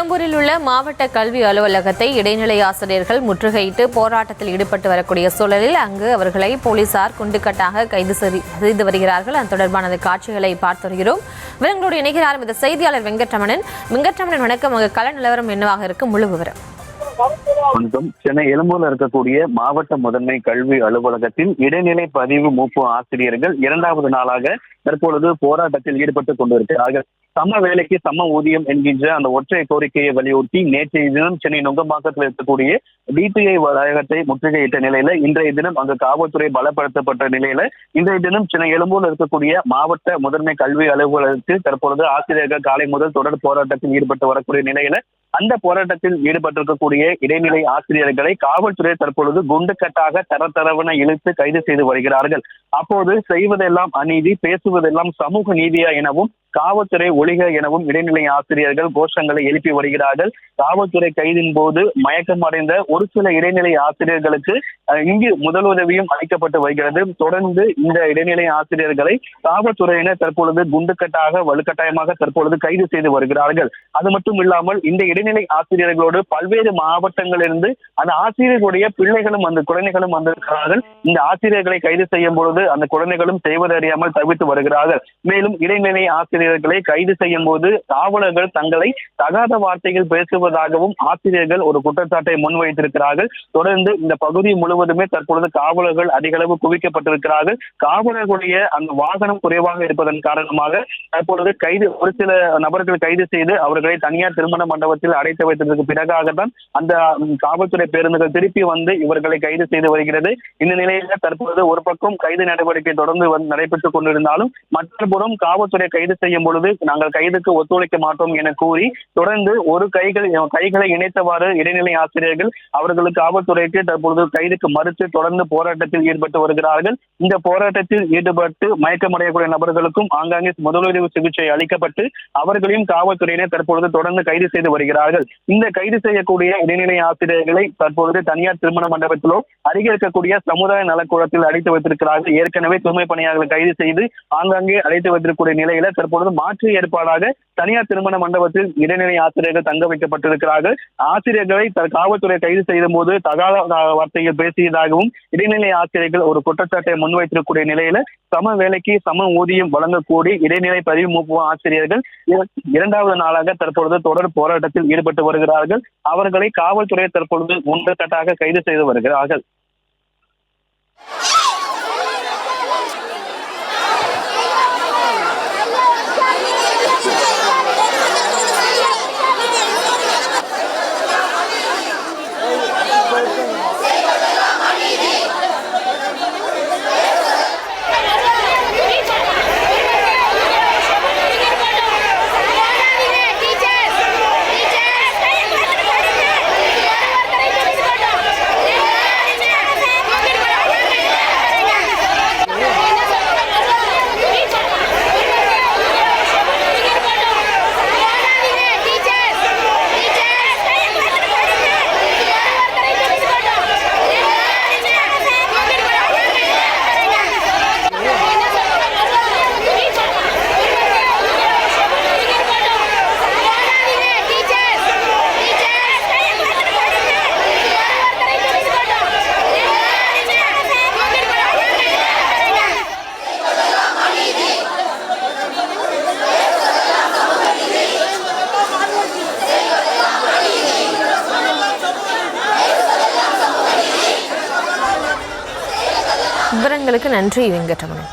கடம்பூரில் உள்ள மாவட்ட கல்வி அலுவலகத்தை இடைநிலை ஆசிரியர்கள் முற்றுகையிட்டு போராட்டத்தில் ஈடுபட்டு வரக்கூடிய சூழலில் அங்கு அவர்களை போலீசார் குண்டுக்கட்டாக கைது செய்து வருகிறார்கள். அது தொடர்பான காட்சிகளை பார்த்து வருகிறோம். இவர்களோடு இணைகிறார் இந்த செய்தியாளர் வெங்கட்ரமணன். வணக்கம். அங்கு கள நிலவரம் என்னவாக இருக்கும்? முழு விவரம். சென்னை எழும்பூர்ல இருக்கக்கூடிய மாவட்ட முதன்மை கல்வி அலுவலகத்தில் இடைநிலை பதிவு மூப்பு ஆசிரியர்கள் இரண்டாவது நாளாக தற்பொழுது போராட்டத்தில் ஈடுபட்டுக் கொண்டிருக்கிறார்கள். சம வேலைக்கு சம ஊதியம் என்கின்ற அந்த ஒற்றை கோரிக்கையை வலியுறுத்தி நேற்றைய தினம் சென்னை நுங்கம்பாக்கத்தில் இருக்கக்கூடிய டிபிஐ வளாகத்தை முற்றுகையிட்ட நிலையில இன்றைய தினம் அங்கு காவல்துறை பலப்படுத்தப்பட்ட நிலையில இன்றைய தினம் சென்னை எழும்பூர்ல இருக்கக்கூடிய மாவட்ட முதன்மை கல்வி அலுவலகத்தில் தற்பொழுது ஆசிரியர்கள் காலை முதல் தொடர் போராட்டத்தில் ஈடுபட்டு வரக்கூடிய நிலையில அந்த போராட்டத்தில் ஈடுபட்டிருக்கக்கூடிய இடைநிலை ஆசிரியர்களை காவல்துறை தற்பொழுது குண்டுக்கட்டாக தரவென இழுத்து கைது செய்து வருகிறார்கள். அப்போது செய்வதெல்லாம் அநீதி, பேசுவதெல்லாம் சமூக நீதியா எனவும் காவல்துறை ஒழிக எனவும் இடைநிலை ஆசிரியர்கள் கோஷங்களை எழுப்பி வருகிறார்கள். காவல்துறை கைதின் போது மயக்கம் அடைந்த ஒரு சில இடைநிலை ஆசிரியர்களுக்கு இங்கு முதலுதவியும் அளிக்கப்பட்டு வருகிறது. தொடர்ந்து இந்த இடைநிலை ஆசிரியர்களை காவல்துறையினர் தற்பொழுது குண்டுக்கட்டாக வலுக்கட்டாயமாக தற்பொழுது கைது செய்து வருகிறார்கள். அது மட்டும் இல்லாமல் இந்த இடைநிலை ஆசிரியர்களோடு பல்வேறு மாவட்டங்களிலிருந்து அந்த ஆசிரியர்களுடைய பிள்ளைகளும் அந்த குழந்தைகளும் வந்திருக்கிறார்கள். இந்த ஆசிரியர்களை கைது செய்யும் பொழுது அந்த குழந்தைகளும் செய்வதறியாமல் தவிர்த்து வருகிறார்கள். மேலும் இடைநிலை ஆசிரியர்களை கைது செய்யும் போது காவலர்கள் தங்களை தகாத வார்த்தைகள் பேசுவதாகவும் ஆசிரியர்கள் ஒரு குற்றச்சாட்டை முன்வைத்திருக்கிறார்கள். தொடர்ந்து இந்த பகுதி முழுவதுமே தற்பொழுது காவலர்கள் அதிக அளவு குவிக்கப்பட்டிருக்கிறார்கள். காவலர்களுடைய அந்த வாகனம் குறைவாக இருப்பதன் காரணமாக தற்பொழுது ஒரு சில நபர்கள் கைது செய்து அவர்களை தனியார் திருமண மண்டபத்தில் அடைத்து வைத்ததற்கு பிறகாகத்தான் அந்த காவல்துறை பேருந்துகள் திருப்பி வந்து இவர்களை கைது செய்து வருகிறது. இந்த நிலையில தற்பொழுது ஒரு பக்கம் கைது நடவடிக்கை தொடர்ந்து நடைபெற்றுக் கொண்டிருந்தாலும் மற்றபுறம் காவல்துறை கைது செய்யும் பொழுது நாங்கள் கைதுக்கு ஒத்துழைக்க மாட்டோம் என கூறி தொடர்ந்து ஒரு கைகளை இணைத்தவாறு இடைநிலை ஆசிரியர்கள் அவர்களுக்கு காவல்துறைக்கு தற்பொழுது கைதுக்கு மறுத்து தொடர்ந்து போராட்டத்தில் ஈடுபட்டு வருகிறார்கள். இந்த போராட்டத்தில் ஈடுபட்டு மயக்கமடையக்கூடிய நபர்களுக்கும் ஆங்காங்கே முதலுதவி சிகிச்சை அளிக்கப்பட்டு அவர்களையும் காவல்துறையினர் தற்பொழுது தொடர்ந்து கைது செய்து வருகிறார்கள். இந்த கைது செய்யக்கூடிய இடைநிலை ஆசிரியர்களை தற்பொழுது தனியார் திருமண மண்டபத்திலோ அருகே இருக்கக்கூடிய சமுதாய நலக்கூடத்தில் அடைத்து வைத்திருக்கிறார்கள். ஏற்கனவே தூய்மை பணியாளர்களை கைது செய்து ஆங்காங்கே அடைத்து வைத்திருக்கக்கூடிய நிலையில தற்பொழுது மாற்று ஏற்பாடாக தனியார் திருமண மண்டபத்தில் இடைநிலை ஆசிரியர்கள் தங்க வைக்கப்பட்டிருக்கிறார்கள். ஆசிரியர்களை காவல்துறை கைது செய்த போது தகாத வார்த்தைகள் பேசியதாகவும் இடைநிலை ஆசிரியர்கள் ஒரு குற்றச்சாட்டை முன்வைத்திருக்கக்கூடிய நிலையில சம வேலைக்கு சம ஊதியம் வழங்கக்கூடிய இடைநிலை பதிவு மூப்பு ஆசிரியர்கள் இரண்டாவது நாளாக தற்பொழுது தொடர் போராட்டத்தில் ஈடுபட்டு வருகிறார்கள். அவர்களை காவல்துறை தற்பொழுது ஒன்றுக்கட்டாக கைது செய்து வருகிறார்கள். விவரங்களுக்கு நன்றி வெங்கட்ரமணன்.